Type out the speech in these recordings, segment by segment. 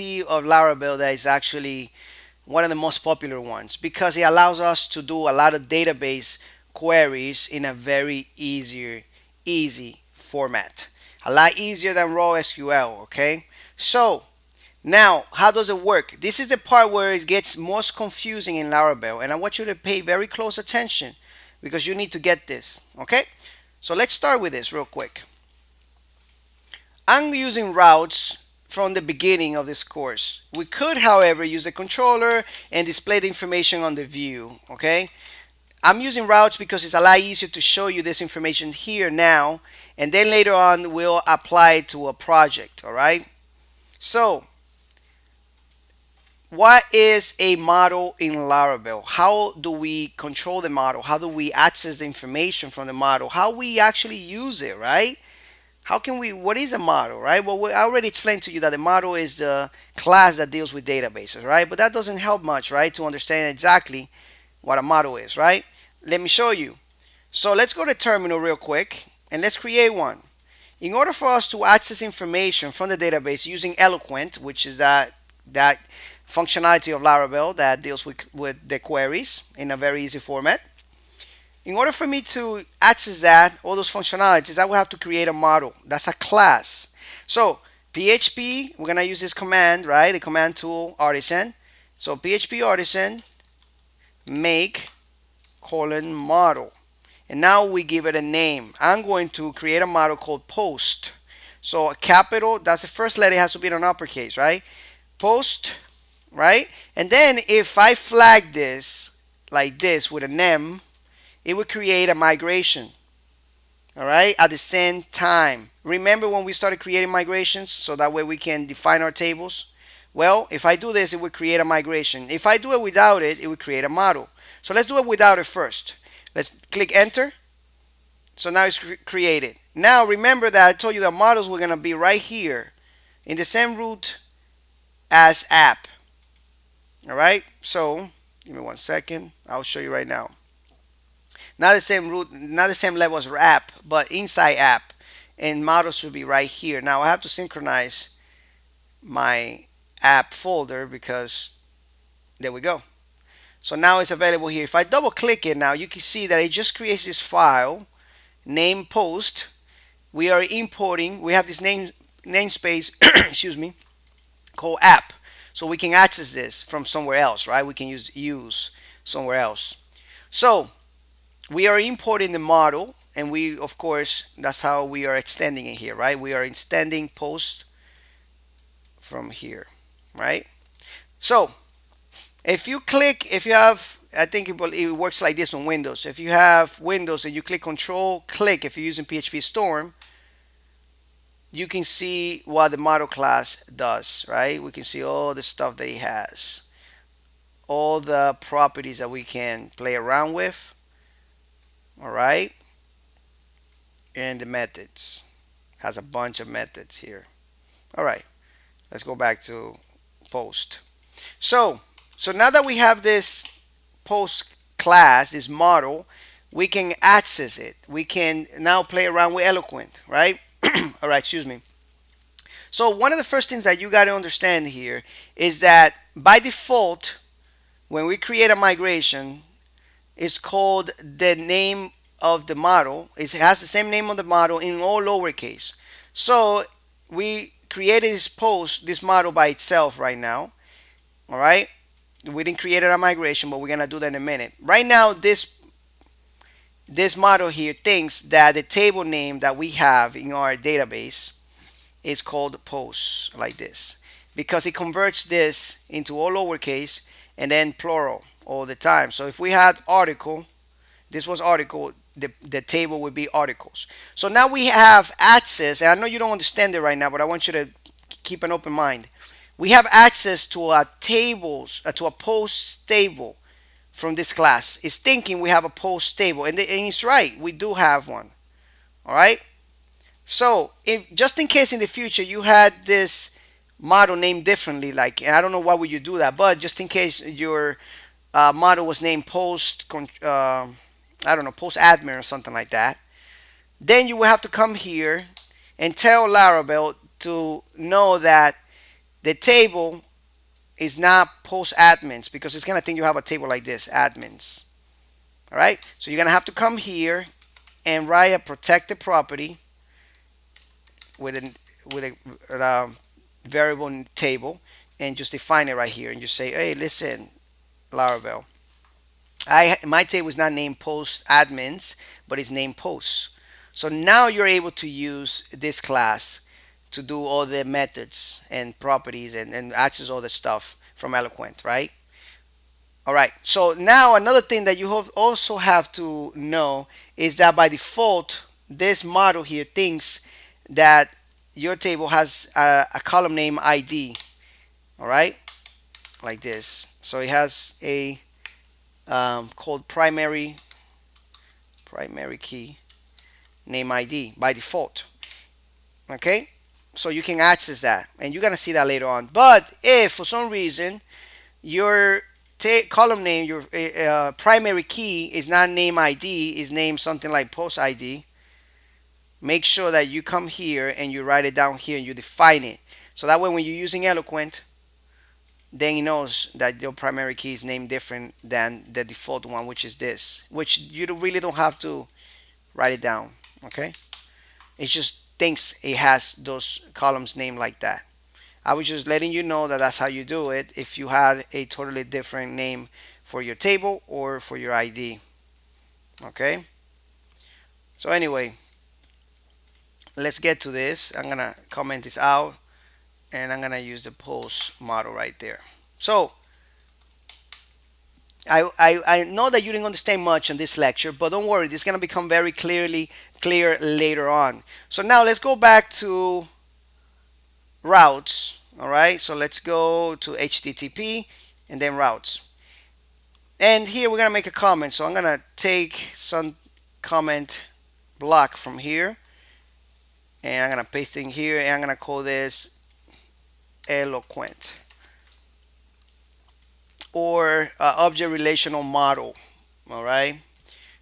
of Laravel that is actually one of the most popular ones because it allows us to do a lot of database queries in a very easy format. A lot easier than raw SQL, okay? So, now, how does it work? This is the part where it gets most confusing in Laravel, and I want you to pay very close attention because you need to get this, okay? So let's start with this real quick. I'm using routes from the beginning of this course. We could, however, use the controller and display the information on the view, okay? I'm using routes because it's a lot easier to show you this information here now, and then later on we'll apply it to a project, all right? So, what is a model in Laravel? How do we control the model? How do we access the information from the model? How we actually use it, right? How can we, what is a model, right? Well, I already explained to you that the model is a class that deals with databases, right? But that doesn't help much, right? To understand exactly what a model is, right? Let me show you. So let's go to terminal real quick and let's create one. In order for us to access information from the database using Eloquent, which is that functionality of Laravel that deals with the queries in a very easy format, in order for me to access that, all those functionalities, I will have to create a model. That's a class. So PHP, we're gonna use this command, right? The command tool artisan. So PHP artisan make colon model. And now we give it a name. I'm going to create a model called post. So a capital, that's the first letter, it has to be in an uppercase, right? Post, right? And then if I flag this like this with an M, it would create a migration, all right, at the same time. Remember when we started creating migrations so that way we can define our tables? Well, if I do this, it would create a migration. If I do it without it, it would create a model. So let's do it without it first. Let's click enter. So now it's created. Now remember that I told you that models were going to be right here in the same root as app. All right, so give me 1 second. I'll show you right now. Not the same root, not the same level as app, but inside app. And models should be right here. Now I have to synchronize my app folder because there we go. So now it's available here. If I double click it now, you can see that it just creates this file, name post. We are importing, we have this namespace, excuse me, called app. So we can access this from somewhere else, right? We can use somewhere else. So we are importing the model, and we, of course, that's how we are extending it here, right? We are extending post from here, right? So if you click, if you have, I think it works like this on Windows. If you have Windows and you click Control click, if you're using PHP Storm, you can see what the model class does, right? We can see all the stuff that it has, all the properties that we can play around with, all right? And the methods. Has a bunch of methods here. All right, let's go back to post. So now that we have this post class, this model, we can access it. We can now play around with Eloquent, right? All right, excuse me. So one of the first things that you got to understand here is that by default, when we create a migration, it's called the name of the model. It has the same name of the model in all lowercase. So we created this model by itself right now. All right. We didn't create a migration, but we're gonna do that in a minute. Right now, this model here thinks that the table name that we have in our database is called posts like this because it converts this into all lowercase and then plural all the time. So if we had article, this was article, the table would be articles. So now we have access, and I know you don't understand it right now, but I want you to keep an open mind. We have access to a to a post table from this class. It's thinking we have a post table, and it's right, we do have one. All right. So if just in case in the future you had this model named differently, like, and I don't know why would you do that, but just in case your model was named I don't know, post admin or something like that, then you will have to come here and tell Laravel to know that The table is not post admins because it's going to think you have a table like this, admins. All right. So you're going to have to come here and write a protected property with a variable table and just define it right here and just say, hey, listen, Laravel, my table is not named post admins, but it's named posts. So now you're able to use this class to do all the methods and properties and access all the stuff from Eloquent, right? All right. So now another thing that you also have to know is that by default, this model here thinks that your table has a column name ID. All right, like this. So it has a called primary key name ID by default. Okay, so you can access that, and you're gonna see that later on. But if for some reason your column name, your primary key is not name ID, is named something like post ID, make sure that you come here and you write it down here and you define it. So that way when you're using Eloquent, then it knows that your primary key is named different than the default one, which is this, which you really don't have to write it down. Okay, it just thinks it has those columns named like that. I was just letting you know that that's how you do it if you had a totally different name for your table or for your ID. Okay, so anyway, let's get to this. I'm gonna comment this out and I'm gonna use the post model right there. So I know that you didn't understand much in this lecture, but don't worry, this is gonna become very clear later on. So now let's go back to routes. All right, so let's go to HTTP and then routes. And here we're gonna make a comment. So I'm gonna take some comment block from here and I'm gonna paste it in here and I'm gonna call this Eloquent or object relational model. All right,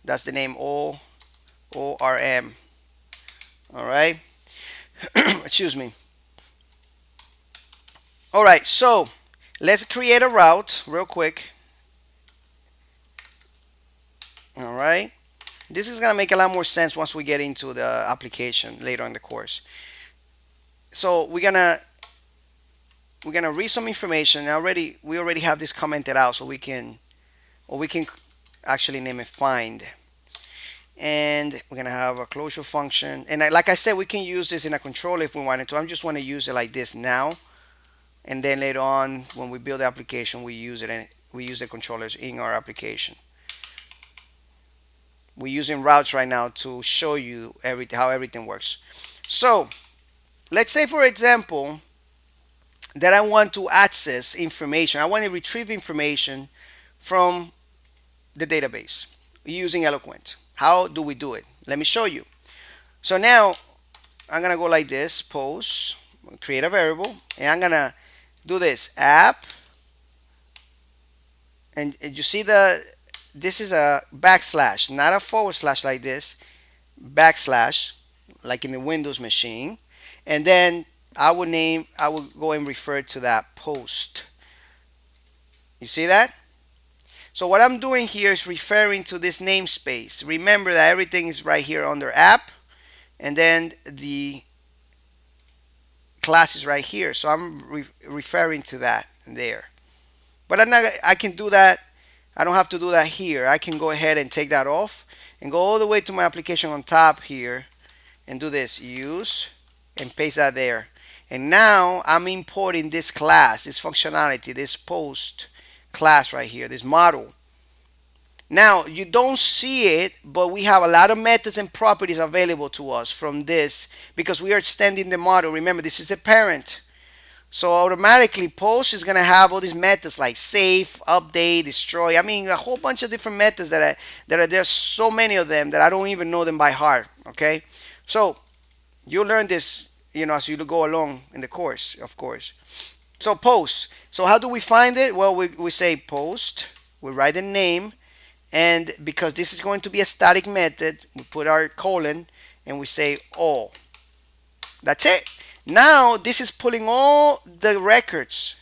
that's the name ORM. All right, excuse me. All right, so let's create a route real quick. All right, this is gonna make a lot more sense once we get into the application later in the course. So we're gonna read some information. We already have this commented out, so we can actually name it find. And we're gonna have a closure function. And like I said, we can use this in a controller if we wanted to. I'm just want to use it like this now, and then later on when we build the application, we use it and we use the controllers in our application. We're using routes right now to show you how everything works. So let's say, for example, that I want to access information. I want to retrieve information from the database using Eloquent. How do we do it? Let me show you. So now I'm gonna go like this, post, create a variable, and I'm gonna do this app, and you see this is a backslash, not a forward slash like this, backslash, like in the Windows machine, and then I will go and refer to that post. You see that? So what I'm doing here is referring to this namespace. Remember that everything is right here under app, and then the class is right here. So I'm referring to that there. But I can do that. I don't have to do that here. I can go ahead and take that off and go all the way to my application on top here and do this, use, and paste that there. And now I'm importing this class, this functionality, this post class right here, this model. Now you don't see it, but we have a lot of methods and properties available to us from this because we are extending the model. Remember, this is a parent. So automatically post is going to have all these methods like save, update, destroy. I mean, a whole bunch of different methods that are there's so many of them that I don't even know them by heart. Okay, so you'll learn this, as you go along in the course, of course. So post. So how do we find it? Well, we say post. We write the name, and because this is going to be a static method, we put our colon and we say all. That's it. Now this is pulling all the records,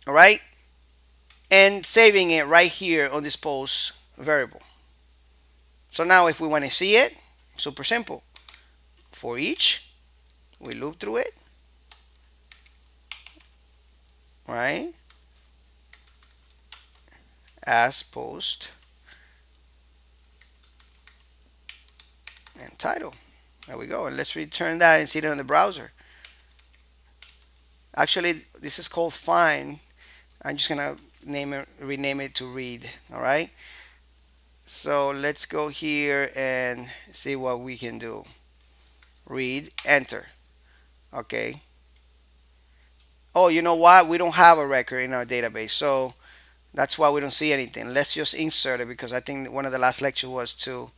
all right, and saving it right here on this post variable. So now if we want to see it, super simple. For each, we loop through it, right, as post and title. There we go. And let's return that and see it on the browser. Actually, this is called find. I'm just gonna rename it to read. All right. So let's go here and see what we can do. Read, enter. Okay. Oh, you know what? We don't have a record in our database, so that's why we don't see anything. Let's just insert it, because I think one of the last lectures was to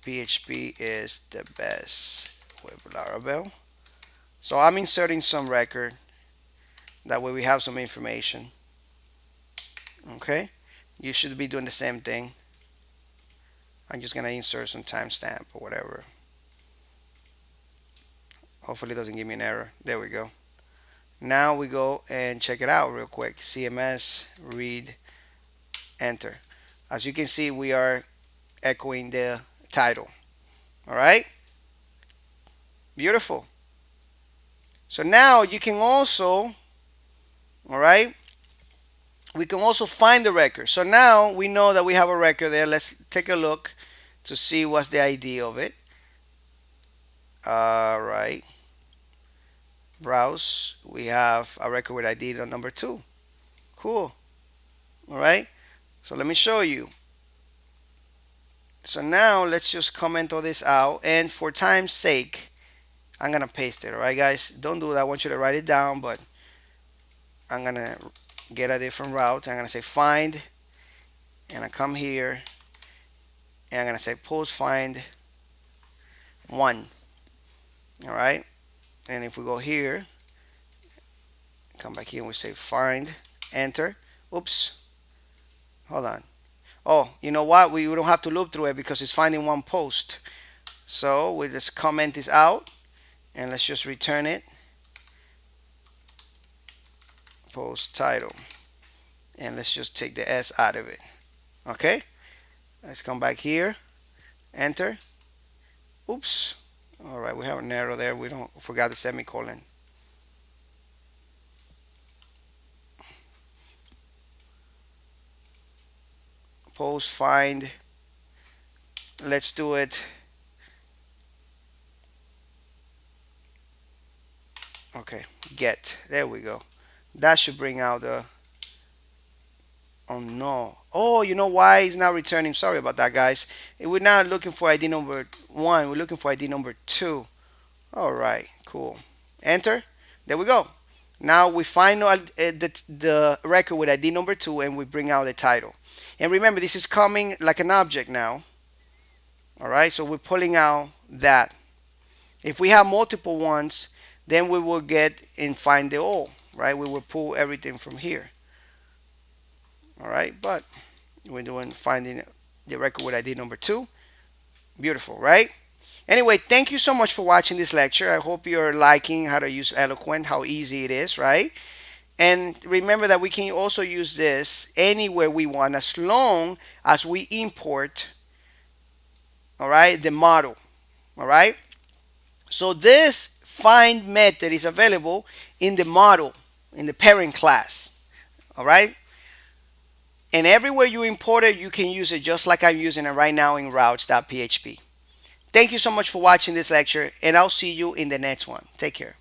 PHP is the best with Laravel. So I'm inserting some record. That way we have some information. Okay. You should be doing the same thing. I'm just gonna insert some timestamp or whatever. Hopefully it doesn't give me an error. There we go. Now we go and check it out real quick. CMS, read, enter. As you can see, we are echoing the title. All right. Beautiful. So now you can also, all right, we can also find the record. So now we know that we have a record there. Let's take a look to see what's the ID of it. All right. Browse. We have a record with ID number 2. Cool. All right. So let me show you. So now let's just comment all this out. And for time's sake, I'm going to paste it. All right, guys. Don't do that. I want you to write it down, but I'm going to get a different route. I'm going to say find. And I come here. And I'm going to say post find 1. All right. And if we go here, come back here and we say find, enter. Oops. Hold on. Oh, you know what? We don't have to loop through it because it's finding one post. So we just comment this out and let's just return it. Post title. And let's just take the S out of it. Okay. Let's come back here. Enter. Oops. All right. We have an error there. We forgot the semicolon. Post find. Let's do it. Okay, get. There we go. That should bring out the. Oh no. Oh, you know why it's not returning? Sorry about that, guys. We're not looking for ID number 1. We're looking for ID number 2. All right, cool. Enter. There we go. Now we find the record with ID number 2 and we bring out the title. And remember, this is coming like an object now. All right, so we're pulling out that. If we have multiple ones, then we will get and find the all, right? We will pull everything from here. All right, but we're doing finding the record with ID number 2. Beautiful, right? Anyway, thank you so much for watching this lecture. I hope you're liking how to use Eloquent, how easy it is, right? And remember that we can also use this anywhere we want as long as we import, all right, the model, all right? So this find method is available in the model, in the parent class, all right? And everywhere you import it, you can use it just like I'm using it right now in routes.php. Thank you so much for watching this lecture, and I'll see you in the next one. Take care.